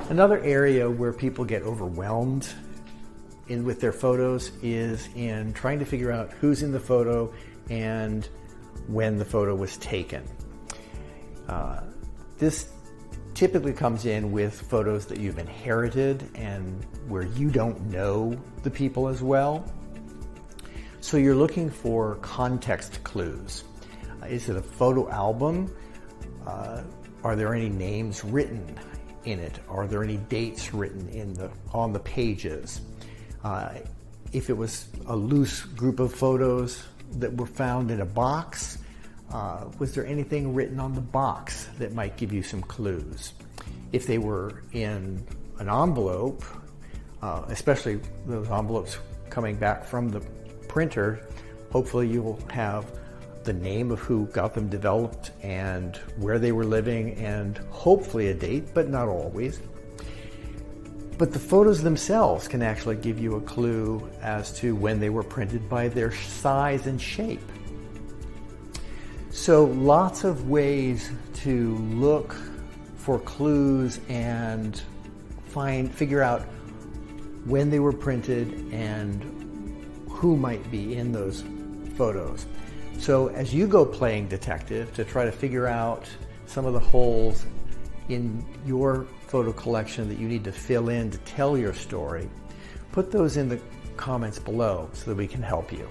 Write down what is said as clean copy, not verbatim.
Another area where people get overwhelmed with their photos is in trying to figure out who's in the photo and when the photo was taken. This typically comes in with photos that you've inherited and where you don't know the people as well. So you're looking for context clues. Is it a photo album? Are there any names written in it? Are there any dates written on the pages? If it was a loose group of photos that were found in a box, was there anything written on the box that might give you some clues? If they were in an envelope, especially those envelopes coming back from the printer, hopefully you will have the name of who got them developed and where they were living and hopefully a date, but not always. But the photos themselves can actually give you a clue as to when they were printed by their size and shape. So lots of ways to look for clues and figure out when they were printed and who might be in those photos. So as you go playing detective to try to figure out some of the holes in your photo collection that you need to fill in to tell your story, put those in the comments below so that we can help you.